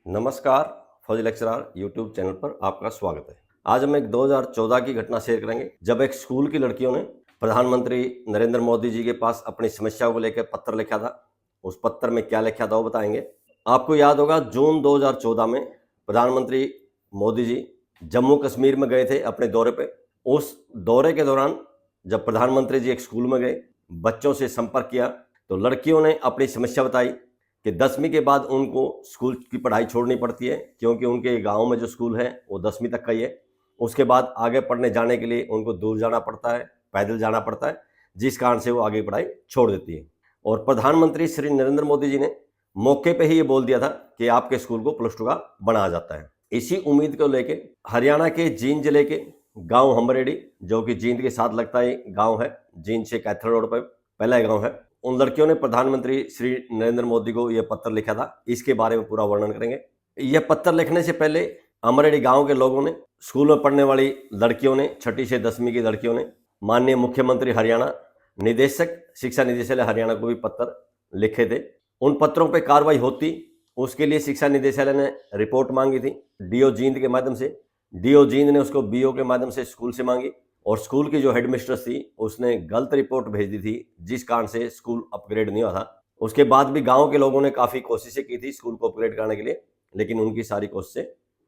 नमस्कार, फौजी lecturer YouTube channel पर आपका स्वागत है। आज हम एक 2014 की घटना शेयर करेंगे जब एक स्कूल की लड़कियों ने प्रधानमंत्री नरेंद्र मोदी जी के पास अपनी समस्या को लेकर पत्र लिखा था। उस पत्र में क्या लिखा था वो बताएंगे। आपको याद होगा जून 2014 में प्रधानमंत्री मोदी जी जम्मू कश्मीर में गए थे अपने दौरे पे। उस दौरे के दौरान जब प्रधानमंत्री जी एक स्कूल में गए, बच्चों से संपर्क किया तो लड़कियों ने अपनी समस्या बताई कि 10वीं के बाद उनको स्कूल की पढ़ाई छोड़नी पड़ती है क्योंकि उनके गांव में जो स्कूल है वो 10वीं तक का ही है। उसके बाद आगे पढ़ने जाने के लिए उनको दूर जाना पड़ता है, पैदल जाना पड़ता है, जिस कारण से वो आगे पढ़ाई छोड़ देती है। और प्रधानमंत्री श्री नरेंद्र मोदी जी ने मौके पे ही ये बोल दिया था कि आपके स्कूल को +2 का बनाया जाता है। इसी उम्मीद को लेके हरियाणा के जींद जिले के गाँव हमरेडी, जो कि जींद के साथ लगता है गाँव है, जींद से कैथल रोड पर पहला गाँव है, उन लड़कियों ने प्रधानमंत्री श्री नरेंद्र मोदी को यह पत्र लिखा था। इसके बारे में पूरा वर्णन करेंगे। यह पत्र लिखने से पहले अमरेडी गांव के लोगों ने, स्कूल में पढ़ने वाली लड़कियों ने, 6ठी से 10वीं की लड़कियों ने माननीय मुख्यमंत्री हरियाणा, निदेशक शिक्षा निदेशालय हरियाणा को भी पत्र लिखे थे। उन पत्रों पर कार्रवाई होती, उसके लिए शिक्षा निदेशालय ने रिपोर्ट मांगी थी डीओ जींद के माध्यम से। डीओ जींद ने उसको बीओ के माध्यम से स्कूल से मांगी और स्कूल की जो हेडमिस्ट्रेस थी उसने गलत रिपोर्ट भेज दी थी, जिस कारण से स्कूल अपग्रेड नहीं हुआ था। उसके बाद भी गांव के लोगों ने काफ़ी कोशिशें की थी स्कूल को अपग्रेड कराने के लिए, लेकिन उनकी सारी कोशिशें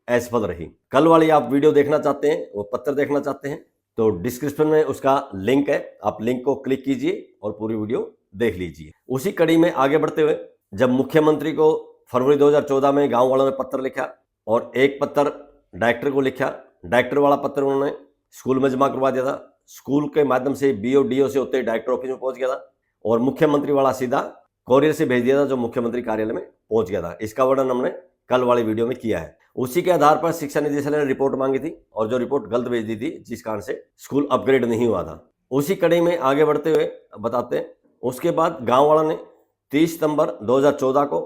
असफल रही। कल वाली आप वीडियो देखना चाहते हैं, वो पत्र देखना चाहते हैं तो डिस्क्रिप्शन में उसका लिंक है, आप लिंक को क्लिक कीजिए और पूरी वीडियो देख लीजिए। उसी कड़ी में आगे बढ़ते हुए जब मुख्यमंत्री को फरवरी 2014 में गाँव वालों ने पत्र लिखा और एक पत्र डायरेक्टर को लिखा, डायरेक्टर वाला पत्र उन्होंने स्कूल में जमा करवा दिया था। स्कूल के माध्यम से बीओ डीओ से होते डायरेक्टर ऑफिस में पहुंच गया था और मुख्यमंत्री वाला सीधा कोरियर से भेज दिया था जो मुख्यमंत्री कार्यालय में पहुंच गया था। इसका वर्णन हमने कल वाली वीडियो में किया है। उसी के आधार पर शिक्षा निदेशालय ने रिपोर्ट मांगी थी और जो रिपोर्ट गलत भेज दी थी, जिस कारण से स्कूल अपग्रेड नहीं हुआ था। उसी कड़ी में आगे बढ़ते हुए बताते हैं। उसके बाद गाँव वालों ने 30 सितंबर 2014 को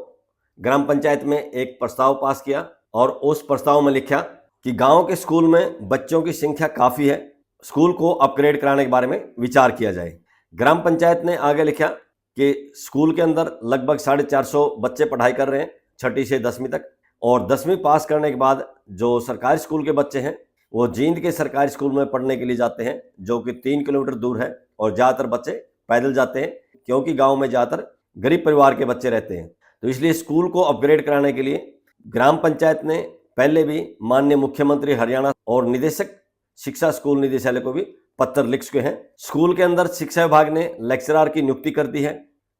ग्राम पंचायत में एक प्रस्ताव पास किया और उस प्रस्ताव में लिखा कि गांव के स्कूल में बच्चों की संख्या काफ़ी है, स्कूल को अपग्रेड कराने के बारे में विचार किया जाए। ग्राम पंचायत ने आगे लिखा कि स्कूल के अंदर लगभग 450 बच्चे पढ़ाई कर रहे हैं 6ठी से 10वीं तक, और 10वीं पास करने के बाद जो सरकारी स्कूल के बच्चे हैं वो जींद के सरकारी स्कूल में पढ़ने के लिए जाते हैं, जो कि 3 किलोमीटर दूर है, और ज़्यादातर बच्चे पैदल जाते हैं क्योंकि गाँव में ज़्यादातर गरीब परिवार के बच्चे रहते हैं। तो इसलिए स्कूल को अपग्रेड कराने के लिए ग्राम पंचायत ने पहले भी माननीय मुख्यमंत्री हरियाणा और निदेशक शिक्षा स्कूल निदेशालय को भी पत्र लिख चुके हैं। स्कूल के अंदर शिक्षा विभाग ने लेक्चरर की नियुक्ति कर दी है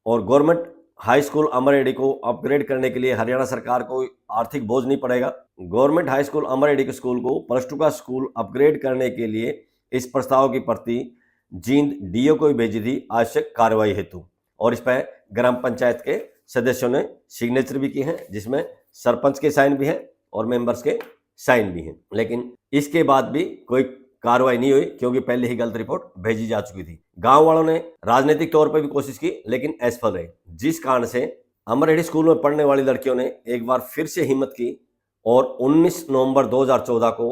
और गवर्नमेंट हाई स्कूल अमरेडी को अपग्रेड करने के लिए हरियाणा सरकार को आर्थिक बोझ नहीं पड़ेगा। गवर्नमेंट हाई स्कूल अमरेडी के स्कूल को +2 का स्कूल अपग्रेड करने के लिए इस प्रस्ताव की प्रति जींद डीओ को भी भेजी थी आवश्यक कार्रवाई हेतु, और इस पर ग्राम पंचायत के सदस्यों ने सिग्नेचर भी किए हैं, जिसमें सरपंच के साइन भी हैं और मेंबर्स के साइन भी हैं। लेकिन इसके बाद भी कोई कार्रवाई नहीं हुई क्योंकि पहले ही गलत रिपोर्ट भेजी जा चुकी थी। गांव वालों ने राजनीतिक तौर पर भी कोशिश की लेकिन असफल रहे, जिस कारण से अमरेडी स्कूल में पढ़ने वाली लड़कियों ने एक बार फिर से हिम्मत की और 19 नवंबर 2014 को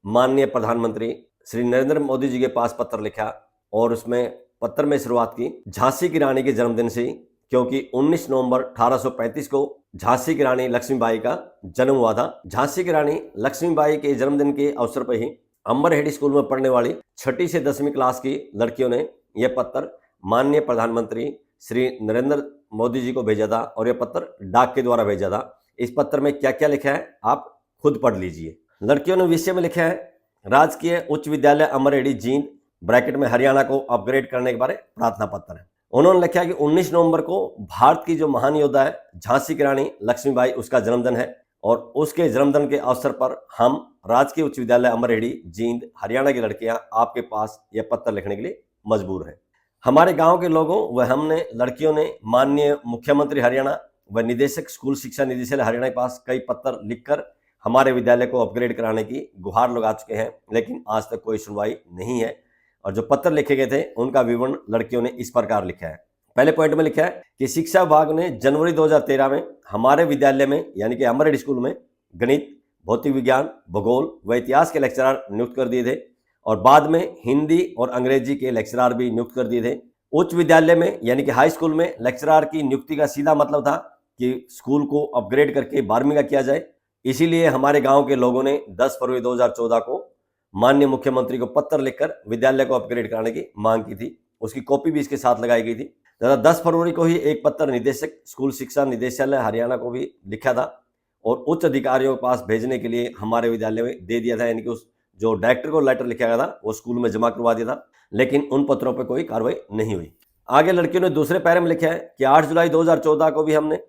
माननीय प्रधानमंत्री श्री नरेंद्र मोदी जी के पास पत्र लिखा और उसमें पत्र में शुरुआत की झांसी की रानी के जन्मदिन से, क्योंकि 19 नवंबर 1835 को झांसी की रानी लक्ष्मीबाई का जन्म हुआ था। झांसी की रानी लक्ष्मीबाई के जन्मदिन के अवसर पर ही अमरहेडी स्कूल में पढ़ने वाली 6ठी से 10वीं क्लास की लड़कियों ने यह पत्र माननीय प्रधानमंत्री श्री नरेंद्र मोदी जी को भेजा था और यह पत्र डाक के द्वारा भेजा था। इस पत्र में क्या क्या लिखा है आप खुद पढ़ लीजिए। लड़कियों ने विषय में लिखा है राजकीय उच्च विद्यालय अमरहेडी जींद ब्रैकेट में हरियाणा को अपग्रेड करने के बारे प्रार्थना पत्र है। उन्होंने लिखा कि 19 नवंबर को भारत की जो महान योद्धा है झांसी की रानी लक्ष्मीबाई, उसका जन्मदिन है और उसके जन्मदिन के अवसर पर हम राजकीय उच्च विद्यालय अमरहेडी जींद हरियाणा की लड़कियां आपके पास यह पत्र लिखने के लिए मजबूर हैं। हमारे गांव के लोगों व हमने लड़कियों ने माननीय मुख्यमंत्री हरियाणा व निदेशक स्कूल शिक्षा निदेशालय हरियाणा के पास कई पत्र लिखकर हमारे विद्यालय को अपग्रेड कराने की गुहार लगा चुके हैं, लेकिन आज तक कोई सुनवाई नहीं है। और जो पत्र लिखे गए थे उनका विवरण लड़कियों ने इस प्रकार लिखा है। पहले पॉइंट में लिखा है कि शिक्षा विभाग ने जनवरी 2013 में हमारे विद्यालय में यानी कि अमरेडी स्कूल में गणित, भौतिक विज्ञान, भूगोल व इतिहास के लेक्चरर नियुक्त कर दिए थे और बाद में हिंदी और अंग्रेजी के लेक्चरर भी नियुक्त कर दिए थे। उच्च विद्यालय में यानी कि हाई स्कूल में लेक्चरर की नियुक्ति का सीधा मतलब था कि स्कूल को अपग्रेड करके 12वीं का किया जाए, इसीलिए हमारे गांव के लोगों ने 10 फरवरी 2014 को माननीय मुख्यमंत्री को पत्र लिखकर विद्यालय को अपग्रेड कराने की मांग की थी। उसकी कॉपी भी इसके साथ लगाई गई थी। 10 फरवरी को ही एक पत्र निदेशक स्कूल शिक्षा निदेशालय हरियाणा को भी लिखा था और उच्च अधिकारियों के पास भेजने के लिए हमारे विद्यालय में दे दिया था, यानी कि उस जो डायरेक्टर को लेटर लिखा गया था वो स्कूल में जमा करवा दिया था, लेकिन उन पत्रों पर कोई कार्रवाई नहीं हुई। आगे लड़कियों ने दूसरे पैरे में लिखा है कि 8 जुलाई 2014 को भी हमने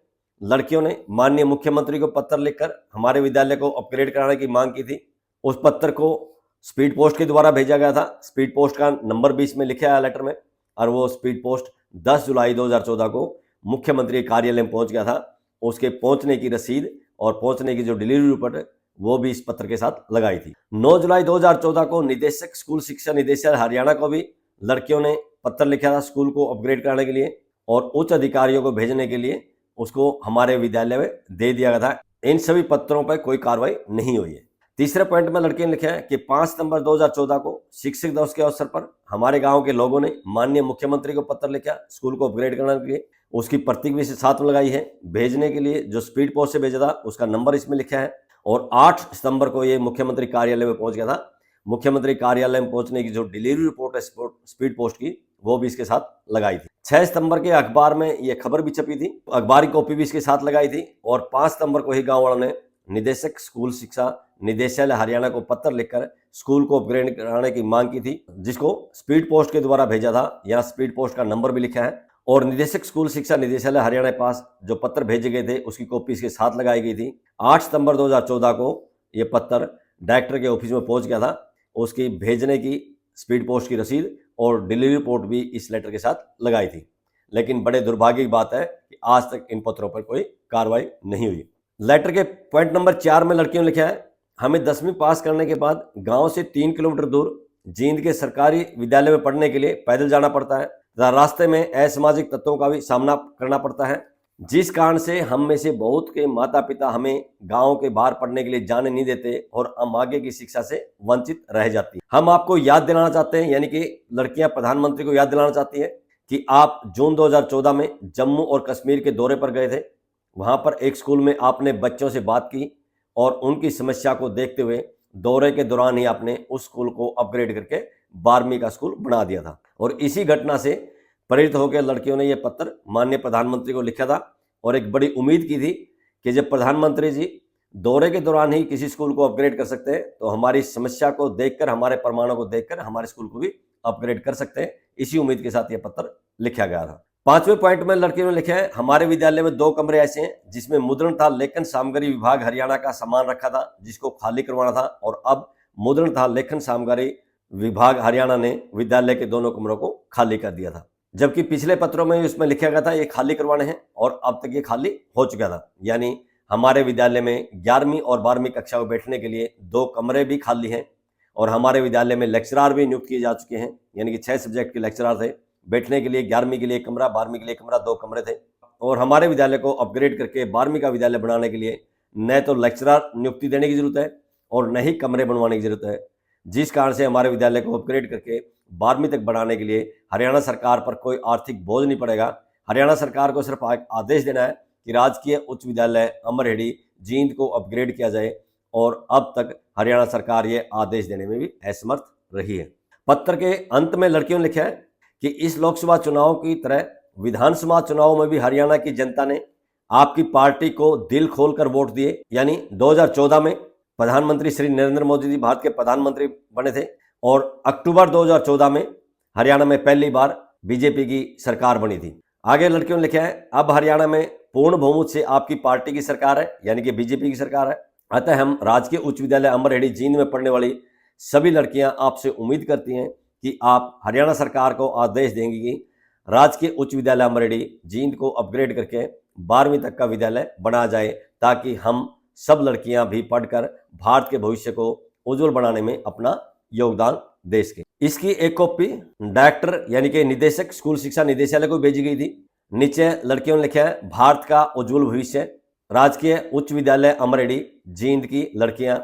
लड़कियों ने माननीय मुख्यमंत्री को पत्र लिखकर हमारे विद्यालय को अपग्रेड कराने की मांग की थी। उस पत्र को स्पीड पोस्ट के द्वारा भेजा गया था। स्पीड पोस्ट का नंबर भी इसमें लिखा है लेटर में, और वो स्पीड पोस्ट 10 जुलाई 2014 को मुख्यमंत्री कार्यालय में पहुंच गया था। उसके पहुंचने की रसीद और पहुंचने की जो डिलीवरी रिपोर्ट है वो भी इस पत्र के साथ लगाई थी। 9 जुलाई 2014 को निदेशक स्कूल शिक्षा निदेशालय हरियाणा को भी लड़कियों ने पत्र लिखा था स्कूल को अपग्रेड कराने के लिए और उच्च अधिकारियों को भेजने के लिए उसको हमारे विद्यालय में दे दिया गया था। इन सभी पत्रों पर कोई कार्रवाई नहीं हुई है। तीसरे पॉइंट में लड़कियों ने लिखा है कि 5 सितंबर 2014 को शिक्षक दिवस के अवसर पर हमारे गांव के लोगों ने माननीय मुख्यमंत्री को पत्र लिखा स्कूल को अपग्रेड करने के लिए। उसकी प्रतीक भी साथ में लगाई है। भेजने के लिए जो स्पीड पोस्ट से भेजा था उसका नंबर इसमें लिखा है और 8 सितंबर को ये मुख्यमंत्री कार्यालय में पहुंच गया था। मुख्यमंत्री कार्यालय में पहुंचने की जो डिलीवरी रिपोर्ट है स्पीड पोस्ट की वो भी इसके साथ लगाई थी। 6 सितंबर के अखबार में ये खबर भी छपी थी, अखबार की कॉपी भी इसके साथ लगाई थी और 5 सितंबर को ही गांव वालों ने निदेशक स्कूल शिक्षा निदेशालय हरियाणा को पत्र लिखकर स्कूल को अपग्रेड कराने की मांग की थी, जिसको स्पीड पोस्ट के द्वारा भेजा था। यहाँ स्पीड पोस्ट का नंबर भी लिखा है और निदेशक स्कूल शिक्षा निदेशालय हरियाणा के पास जो पत्र भेजे गए थे उसकी कॉपी इसके साथ लगाई गई थी। 8 सितंबर 2014 को ये पत्र डायरेक्टर के ऑफिस में पहुंच गया था। उसकी भेजने की स्पीड पोस्ट की रसीद और डिलीवरी रिपोर्ट भी इस लेटर के साथ लगाई थी। लेकिन बड़े दुर्भाग्य की बात है कि आज तक इन पत्रों पर कोई कार्रवाई नहीं हुई। लेटर के पॉइंट नंबर 4 में लड़कियों ने लिखा है, हमें 10वीं पास करने के बाद गांव से 3 किलोमीटर दूर जींद के सरकारी विद्यालय में पढ़ने के लिए पैदल जाना पड़ता है तथा रास्ते में असामाजिक तत्वों का भी सामना करना पड़ता है, जिस कारण से हम में से बहुत के माता पिता हमें गांव के बाहर पढ़ने के लिए जाने नहीं देते और हम आगे की शिक्षा से वंचित रह जाती हैं। हम आपको याद दिलाना चाहते हैं, यानी कि लड़कियां प्रधानमंत्री को याद दिलाना चाहती हैं कि आप जून 2014 में जम्मू और कश्मीर के दौरे पर गए थे। वहां पर एक स्कूल में आपने बच्चों से बात की और उनकी समस्या को देखते हुए दौरे के दौरान ही आपने उस स्कूल को अपग्रेड करके 12वीं का स्कूल बना दिया था। और इसी घटना से प्रेरित होकर लड़कियों ने यह पत्र माननीय प्रधानमंत्री को लिखा था और एक बड़ी उम्मीद की थी कि जब प्रधानमंत्री जी दौरे के दौरान ही किसी स्कूल को अपग्रेड कर सकते हैं तो हमारी समस्या को देखकर, हमारे प्रमाणों को देखकर हमारे स्कूल को भी अपग्रेड कर सकते हैं। इसी उम्मीद के साथ यह पत्र लिखा गया था। 5वें पॉइंट में लड़कियों ने लिखा है, हमारे विद्यालय में 2 कमरे ऐसे हैं जिसमें मुद्रण तथा लेखन सामग्री विभाग हरियाणा का सामान रखा था, जिसको खाली करवाना था और अब मुद्रण तथा लेखन सामग्री विभाग हरियाणा ने विद्यालय के दोनों कमरों को खाली कर दिया था। जबकि पिछले पत्रों में उसमें लिखा गया था ये खाली करवाने हैं और अब तक ये खाली हो चुका था। यानी हमारे विद्यालय में 11वीं और 12वीं कक्षा में बैठने के लिए 2 कमरे भी खाली हैं और हमारे विद्यालय में लेक्चरार भी नियुक्त किए जा चुके हैं, यानी कि 6 सब्जेक्ट के लेक्चरार थे। बैठने के लिए 11वीं के लिए एक कमरा, 12वीं के लिए एक कमरा, 2 कमरे थे। और हमारे विद्यालय को अपग्रेड करके 12वीं का विद्यालय बनाने के लिए न तो लेक्चरार नियुक्ति देने की जरूरत है और न ही कमरे बनवाने की जरूरत है, जिस कारण से हमारे विद्यालय को अपग्रेड करके 12वीं तक बढ़ाने के लिए हरियाणा सरकार पर कोई आर्थिक बोझ नहीं पड़ेगा। हरियाणा सरकार को सिर्फ आदेश देना है कि राजकीय उच्च विद्यालय अमरहेड़ी जींद को अपग्रेड किया जाए और अब तक हरियाणा सरकार ये आदेश देने में भी असमर्थ रही है। पत्र के अंत में लड़कियों ने लिखा है कि इस लोकसभा चुनाव की तरह विधानसभा चुनाव में भी हरियाणा की जनता ने आपकी पार्टी को दिल खोलकर वोट दिए। यानी 2014 में प्रधानमंत्री श्री नरेंद्र मोदी जी भारत के प्रधानमंत्री बने थे और अक्टूबर 2014 में हरियाणा में पहली बार बीजेपी की सरकार बनी थी। आगे लड़कियों ने लिखा है, अब हरियाणा में पूर्ण बहुमत से आपकी पार्टी की सरकार है, यानी कि बीजेपी की सरकार है। अतः हम राजकीय उच्च विद्यालय अमरहेड़ी जींद में पढ़ने वाली सभी लड़कियां आपसे उम्मीद करती हैं कि आप हरियाणा सरकार को आदेश देंगी कि राजकीय उच्च विद्यालय अमरहेड़ी जींद को अपग्रेड करके 12वीं तक का विद्यालय बनाया जाए, ताकि हम सब लड़कियां भी पढ़कर भारत के भविष्य को उज्जवल बनाने में अपना योगदान दे सके। इसकी एक कॉपी डायरेक्टर यानी कि निदेशक स्कूल शिक्षा निदेशालय को भेजी गई थी। नीचे लड़कियों ने लिखा है, भारत का उज्जवल भविष्य राजकीय उच्च विद्यालय अमरहेड़ी जींद की लड़कियां,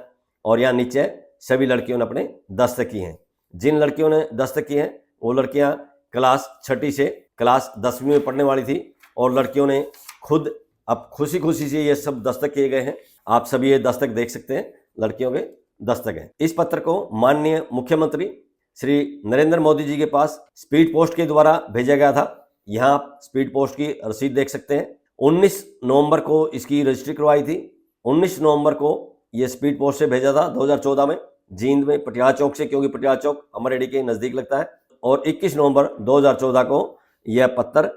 और यहाँ नीचे सभी लड़कियों ने अपने दस्तक की हैं। जिन लड़कियों ने दस्तक की हैं वो लड़कियां क्लास 6ठी से क्लास 10वीं में पढ़ने वाली थी और लड़कियों ने खुद अब खुशी खुशी से ये सब दस्तक किए गए हैं आप सभी ये दस्तक देख सकते हैं, लड़कियों के दस्तक हैं। इस पत्र को माननीय मुख्यमंत्री श्री नरेंद्र मोदी जी के पास स्पीड पोस्ट के द्वारा भेजा गया था। यहाँ आप स्पीड पोस्ट की रसीद देख सकते हैं। 19 नवंबर को इसकी रजिस्ट्री करवाई थी। 19 नवंबर को ये स्पीड पोस्ट से भेजा था 2014 में, जींद में पटियाला चौक से, क्योंकि पटियाला चौक अमरेडी के नजदीक लगता है। और 21 नवंबर 2014 को यह पत्र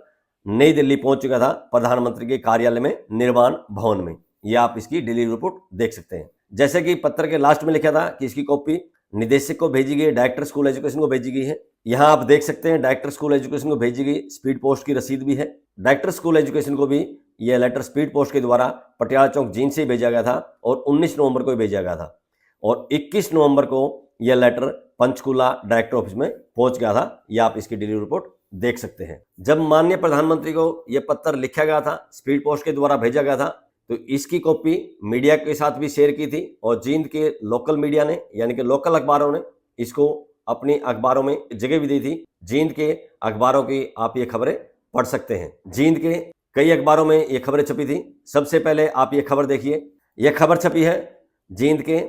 नई दिल्ली पहुंच चुका था प्रधानमंत्री के कार्यालय में, निर्माण भवन में। यह आप इसकी डिलीवरी रिपोर्ट देख सकते हैं। जैसे कि पत्र के लास्ट में लिखा था कि इसकी कॉपी निदेशक को भेजी गई, डायरेक्टर स्कूल एजुकेशन को भेजी गई है। यहाँ आप देख सकते हैं डायरेक्टर स्कूल एजुकेशन को भेजी गई स्पीड पोस्ट की रसीद भी है। डायरेक्टर स्कूल एजुकेशन को भी यह लेटर स्पीड पोस्ट के द्वारा पटियाला चौक जींद से भेजा गया था और 19 नवंबर को भेजा गया था। और 21 नवंबर को यह लेटर पंचकूला डायरेक्टर ऑफिस में पहुंच गया था। यह आप इसकी डिलीवरी रिपोर्ट देख सकते हैं। जब माननीय प्रधानमंत्री को यह पत्र लिखा गया था, स्पीड पोस्ट के द्वारा भेजा गया था, तो इसकी कॉपी मीडिया के साथ भी शेयर की थी और जींद के लोकल मीडिया ने, यानी कि लोकल अखबारों ने इसको अपनी अखबारों में जगह भी दी थी। जींद के अखबारों की आप ये खबरें पढ़ सकते हैं। जींद के कई अखबारों में ये खबरें छपी थी। सबसे पहले आप ये खबर देखिए। यह खबर छपी है जींद के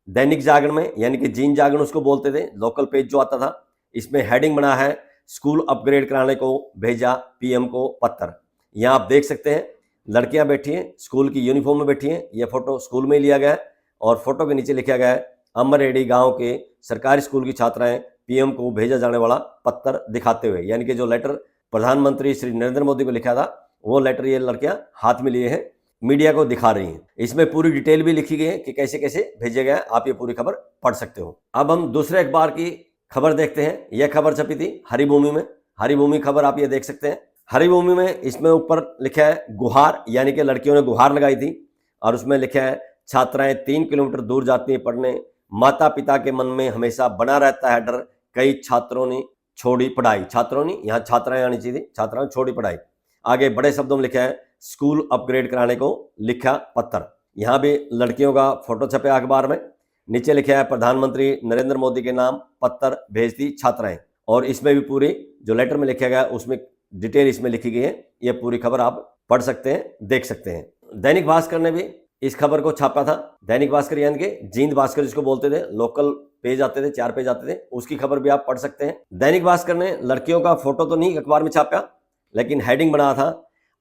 दैनिक जागरण में, यानी कि जींद जागरण उसको बोलते थे, लोकल पेज जो आता था। इसमें हेडिंग बना है, स्कूल अपग्रेड कराने को भेजा पीएम को पत्र। यहाँ आप देख सकते हैं लड़कियां बैठी हैं, स्कूल की यूनिफॉर्म में बैठी हैं। यह फोटो स्कूल में लिया गया है और फोटो के नीचे लिखा गया है, अमरेडी गांव के सरकारी स्कूल की छात्राएं पीएम को भेजा जाने वाला पत्र दिखाते हुए, यानी कि जो लेटर प्रधानमंत्री श्री नरेंद्र मोदी को लिखा था वो लेटर ये लड़कियां हाथ में लिए हैं, मीडिया को दिखा रही हैं। इसमें पूरी डिटेल भी लिखी गई है कि कैसे कैसे भेजे गए। आप ये पूरी खबर पढ़ सकते हो। अब हम दूसरे अखबार की खबर देखते हैं। यह खबर छपी थी हरिभूमि में। हरिभूमि खबर आप ये देख सकते हैं। हरिभूमि में इसमें ऊपर लिखा है गुहार, यानी कि लड़कियों ने गुहार लगाई थी और उसमें लिखा है, छात्राएं 3 किलोमीटर दूर जाती हैं पढ़ने, माता पिता के मन में हमेशा बना रहता है डर, कई छात्रों ने छोड़ी पढ़ाई। छात्रों ने, यहाँ छात्राएं आनी चाहिए थी, छात्राओं ने छोड़ी पढ़ाई। आगे बड़े शब्दों में लिखा है, स्कूल अपग्रेड कराने को लिखा पत्र। यहाँ भी लड़कियों का फोटो छपे अखबार में। नीचे लिखा है, प्रधानमंत्री नरेंद्र मोदी के नाम पत्र भेजती छात्राएं। और इसमें भी पूरी जो लेटर में लिखा गया उसमें डिटेल इसमें लिखी गई है। ये पूरी खबर आप पढ़ सकते हैं, देख सकते हैं। दैनिक भास्कर ने भी इस खबर को छापा था। दैनिक भास्कर यानी कि जींद भास्कर जिसको बोलते थे, लोकल पेज आते थे, 4 पेज आते थे, उसकी खबर भी आप पढ़ सकते हैं। दैनिक भास्कर ने लड़कियों का फोटो तो नहीं अखबार में छापा, लेकिन हेडिंग बना था,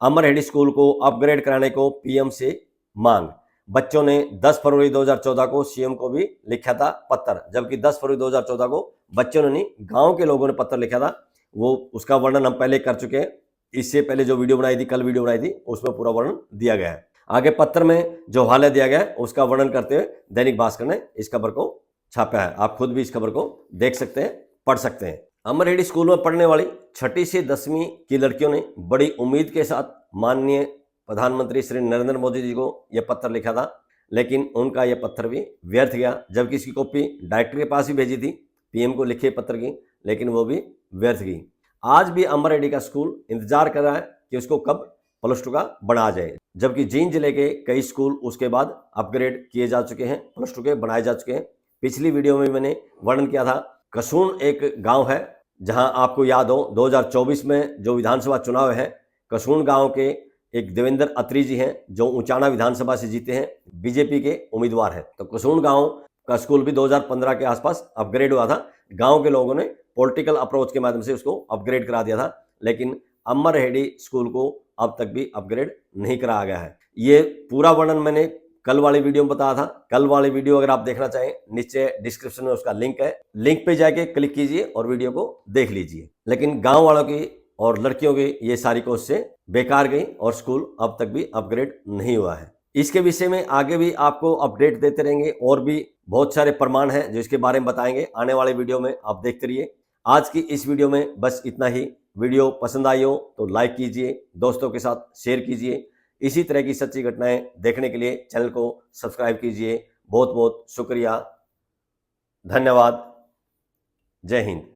अमरहेडी स्कूल को अपग्रेड कराने को पीएम से मांग। बच्चों ने 10 फरवरी 2014 को सीएम को भी लिखा था पत्र, जबकि 10 फरवरी 2014 को बच्चों ने नहीं, गांव के लोगों ने पत्र लिखा था। वो उसका वर्णन हम पहले कर चुके हैं। इससे पहले जो वीडियो बनाई थी, कल वीडियो बनाई थी, उसमें पूरा वर्णन दिया गया है। आगे पत्र में जो हवाला दिया गया है उसका वर्णन करते हुए दैनिक भास्कर ने इस खबर को छापा है। आप खुद भी इस खबर को देख सकते हैं, पढ़ सकते हैं। अमरहेडी स्कूल में पढ़ने वाली 6ठी से 10वीं की लड़कियों ने बड़ी उम्मीद के साथ माननीय प्रधानमंत्री श्री नरेंद्र मोदी जी को यह पत्र लिखा था, लेकिन उनका यह पत्र भी व्यर्थ गया। जबकि इसकी कॉपी डायरेक्टर के पास भी भेजी थी पीएम को लिखे पत्र की, लेकिन वो भी व्यर्थ गई। आज भी अमरहेडी का स्कूल इंतजार कर रहा है कि उसको कब +2 का बढ़ा जाए, जबकि जींद जिले के कई स्कूल उसके बाद अपग्रेड किए जा चुके हैं, +2 के बनाए जा चुके हैं। पिछली वीडियो में मैंने वर्णन किया था, कसून एक गांव है जहां आपको याद हो 2024 में जो विधानसभा चुनाव है, कसून गांव के एक देवेंद्र अत्री जी हैं जो ऊंचाना विधानसभा से जीते हैं, बीजेपी के उम्मीदवार हैं। तो कसून गांव का स्कूल भी 2015 के आसपास अपग्रेड हुआ था। गांव के लोगों ने पॉलिटिकल अप्रोच के माध्यम से उसको अपग्रेड करा दिया था, लेकिन अमरहेडी स्कूल को अब तक भी अपग्रेड नहीं कराया गया है। ये पूरा वर्णन मैंने कल वाली वीडियो में बताया था। कल वाली वीडियो अगर आप देखना चाहें, नीचे डिस्क्रिप्शन में उसका लिंक है, लिंक पे जाके क्लिक कीजिए और वीडियो को देख लीजिए। लेकिन गांव वालों की और लड़कियों की ये सारी कोशिशें बेकार गई और स्कूल अब तक भी अपग्रेड नहीं हुआ है। इसके विषय में आगे भी आपको अपडेट देते रहेंगे और भी बहुत सारे प्रमाण हैं जो इसके बारे में बताएंगे आने वाले वीडियो में। आप देखते रहिए। आज की इस वीडियो में बस इतना ही। वीडियो पसंद आई हो तो लाइक कीजिए, दोस्तों के साथ शेयर कीजिए। इसी तरह की सच्ची घटनाएं देखने के लिए चैनल को सब्सक्राइब कीजिए। बहुत बहुत शुक्रिया, धन्यवाद, जय हिंद।